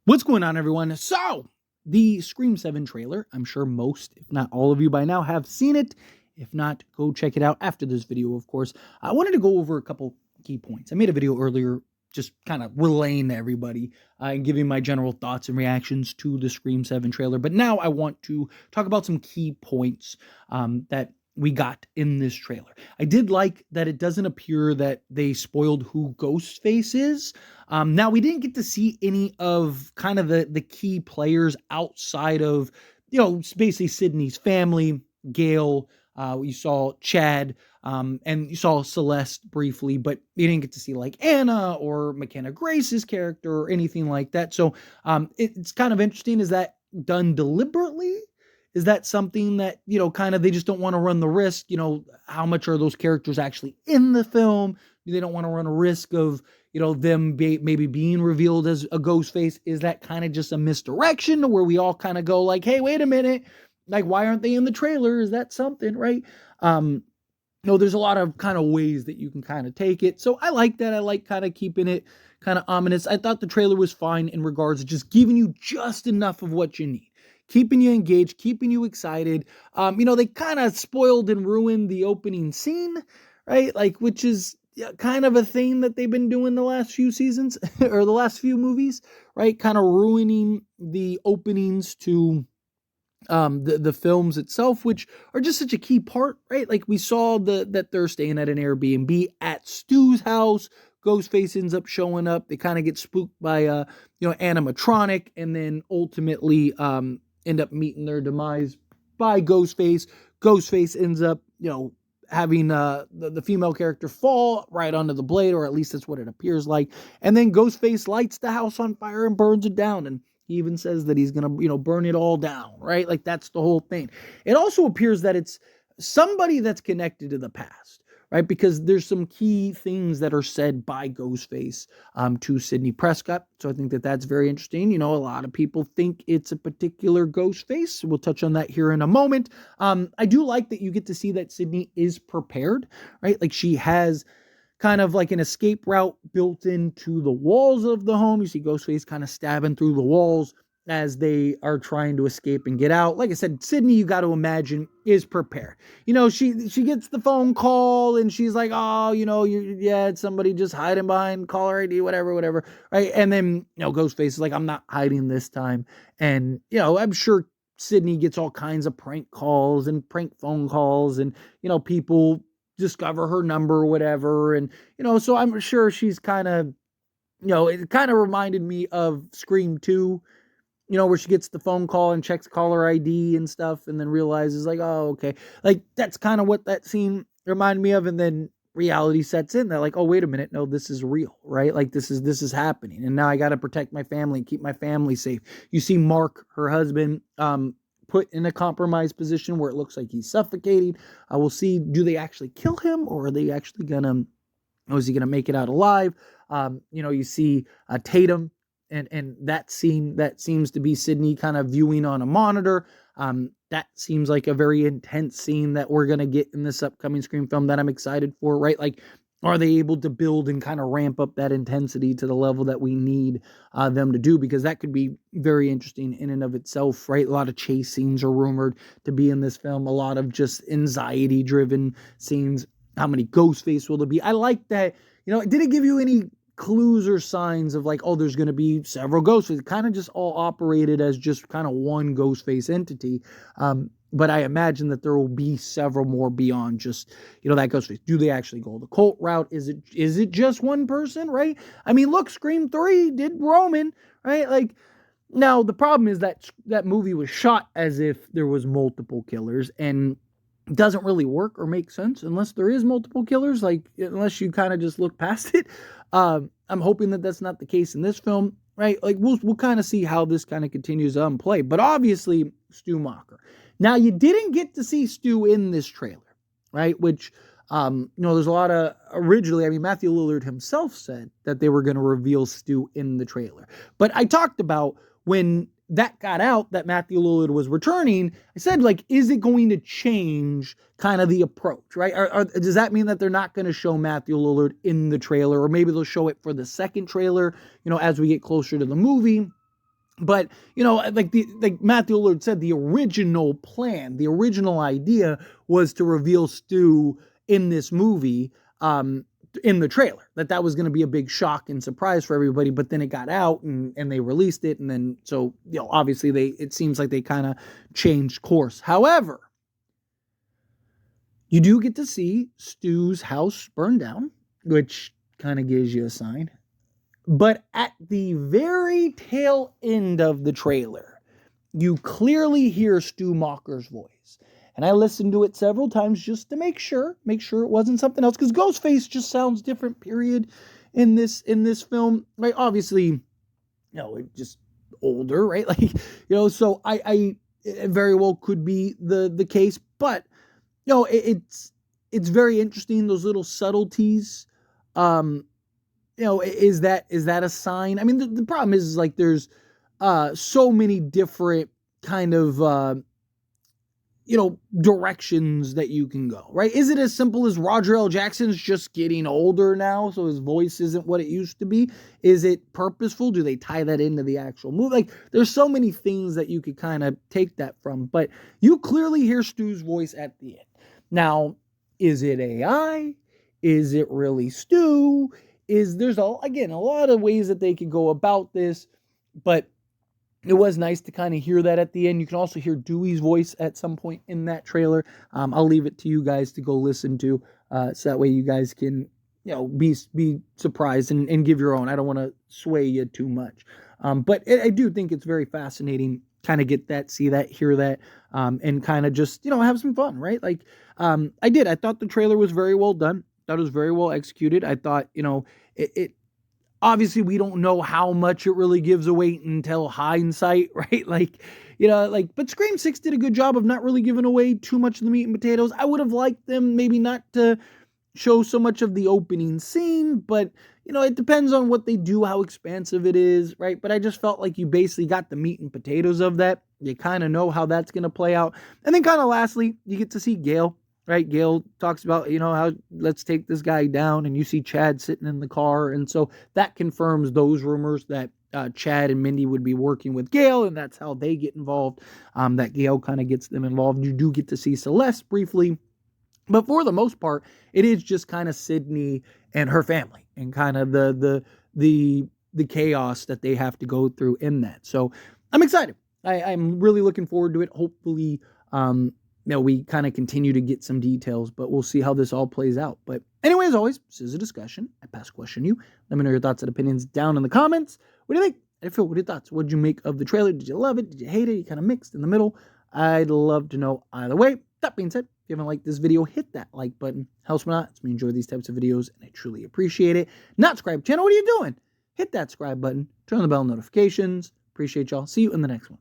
What's going on, everyone? So, the Scream 7 trailer, I'm sure most, if not all of you by now, have seen it. If not, go check it out after this video, of course. I wanted to go over a couple key points. I made a video earlier just kind of relaying to everybody and giving my general thoughts and reactions to the Scream 7 trailer. But now I want to talk about some key points that we got in this trailer. I did like that it doesn't appear that they spoiled who Ghostface is. Now, we didn't get to see any of kind of the key players outside of, basically Sydney's family, Gail. You saw Chad, and you saw Celeste briefly, but you didn't get to see like Anna or McKenna Grace's character or anything like that. So it's kind of interesting. Is that done deliberately? Is that something that, kind of they just don't want to run the risk? How much are those characters actually in the film? They don't want to run a risk of, them maybe being revealed as a ghost face. Is that kind of just a misdirection where we all kind of go like, hey, wait a minute. Like, why aren't they in the trailer? Is that something, right? There's a lot of kind of ways that you can kind of take it. So I like that. I like kind of keeping it kind of ominous. I thought the trailer was fine in regards to just giving you just enough of what you need, keeping you engaged, keeping you excited. They kind of spoiled and ruined the opening scene, right? Like, which is kind of a thing that they've been doing the last few seasons or the last few movies, right? Kind of ruining the openings to the films itself, which are just such a key part, right? Like we saw that they're staying at an Airbnb at Stu's house. Ghostface ends up showing up. They kind of get spooked by animatronic, and then ultimately end up meeting their demise by Ghostface. Ghostface ends up having the female character fall right onto the blade, or at least that's what it appears like. And then Ghostface lights the house on fire and burns it down, and he even says that he's gonna burn it all down, right? Like that's the whole thing. It also appears that it's somebody that's connected to the past, right? Because there's some key things that are said by Ghostface to Sidney Prescott. So I think that that's very interesting. A lot of people think it's a particular Ghostface. We'll touch on that here in a moment. I do like that you get to see that Sidney is prepared, right? Like she has kind of like an escape route built into the walls of the home. You see Ghostface kind of stabbing through the walls as they are trying to escape and get out. Like I said, Sydney, you got to imagine, is prepared. She gets the phone call and she's like, oh, it's somebody just hiding behind caller ID, whatever, right? And then, Ghostface is like, I'm not hiding this time. And, I'm sure Sydney gets all kinds of prank calls and prank phone calls and, people discover her number or whatever. And, so I'm sure she's kind of, it kind of reminded me of Scream 2, where she gets the phone call and checks caller ID and stuff and then realizes like, oh, okay. Like that's kind of what that scene reminded me of. And then reality sets in. They're like, oh, wait a minute. No, this is real, right? Like this is happening. And now I got to protect my family and keep my family safe. You see Mark, her husband, put in a compromised position where it looks like he's suffocating. We'll see, do they actually kill him, or are they actually is he gonna make it out alive? You see Tatum and that scene that seems to be Sydney kind of viewing on a monitor. That seems like a very intense scene that we're gonna get in this upcoming Scream film that I'm excited for, right? Like, are they able to build and kind of ramp up that intensity to the level that we need them to do? Because that could be very interesting in and of itself, right? A lot of chase scenes are rumored to be in this film. A lot of just anxiety-driven scenes. How many Ghostface will there be? I like that. It didn't give you any clues or signs of like, oh, there's going to be several Ghostfaces. It kind of just all operated as just kind of one Ghostface entity. But I imagine that there will be several more beyond just, that Ghostface. Do they actually go the cult route? Is it just one person, right? I mean, look, Scream 3 did Roman, right? Like, now the problem is that movie was shot as if there was multiple killers, and it doesn't really work or make sense unless there is multiple killers, like unless you kind of just look past it. I'm hoping that that's not the case in this film, right? Like we'll kind of see how this kind of continues to unplay. But obviously, Stu Macher. Now, you didn't get to see Stu in this trailer, right? Which, there's a lot of, originally, Matthew Lillard himself said that they were going to reveal Stu in the trailer. But I talked about when that got out that Matthew Lillard was returning, I said, like, is it going to change kind of the approach, right? Does that mean that they're not going to show Matthew Lillard in the trailer, or maybe they'll show it for the second trailer, as we get closer to the movie? But, like Matthew Lillard said, the original plan, the original idea was to reveal Stu in this movie, in the trailer, that was going to be a big shock and surprise for everybody. But then it got out and they released it. And then, so, obviously it seems like they kind of changed course. However, you do get to see Stu's house burn down, which kind of gives you a sign. But at the very tail end of the trailer, you clearly hear Stu Macher's voice. And I listened to it several times just to make sure it wasn't something else. Because Ghostface just sounds different, period, in this film. Right? Obviously, it just older, right? So I it very well could be the case. But, it's very interesting, those little subtleties. Is that a sign? I mean, the problem is like there's so many different kind of directions that you can go, right? Is it as simple as Roger L. Jackson's just getting older now, so his voice isn't what it used to be? Is it purposeful? Do they tie that into the actual movie? Like, there's so many things that you could kind of take that from, but you clearly hear Stu's voice at the end. Now, is it AI? Is it really Stu? There's a lot of ways that they could go about this, but it was nice to kind of hear that at the end. You can also hear Dewey's voice at some point in that trailer. I'll leave it to you guys to go listen to, so that way you guys can, be surprised and give your own. I don't want to sway you too much, but I do think it's very fascinating. Kind of get that, see that, hear that, and kind of just have some fun, right? Like I thought the trailer was very well done. Thought it was very well executed. I thought, it obviously we don't know how much it really gives away until hindsight, right? But Scream 6 did a good job of not really giving away too much of the meat and potatoes. I would have liked them maybe not to show so much of the opening scene, but it depends on what they do, how expansive it is, right? But I just felt like you basically got the meat and potatoes of that. You kind of know how that's going to play out. And then kind of lastly, you get to see Gale. Right, Gale talks about, how let's take this guy down, and you see Chad sitting in the car, and so that confirms those rumors that Chad and Mindy would be working with Gale, and that's how they get involved. That Gale kind of gets them involved. You do get to see Celeste briefly, but for the most part, it is just kind of Sydney and her family, and kind of the chaos that they have to go through in that. So I'm excited. I'm really looking forward to it. Hopefully, we kind of continue to get some details, but we'll see how this all plays out. But anyway, as always, this is a discussion. I pass question you. Let me know your thoughts and opinions down in the comments. What do you think? How do you feel? What are your thoughts? What did you make of the trailer? Did you love it? Did you hate it? You kind of mixed in the middle? I'd love to know either way. That being said, if you haven't liked this video, hit that like button. Helps me out. It's me enjoy these types of videos, and I truly appreciate it. Not subscribe channel. What are you doing? Hit that subscribe button. Turn on the bell notifications. Appreciate y'all. See you in the next one.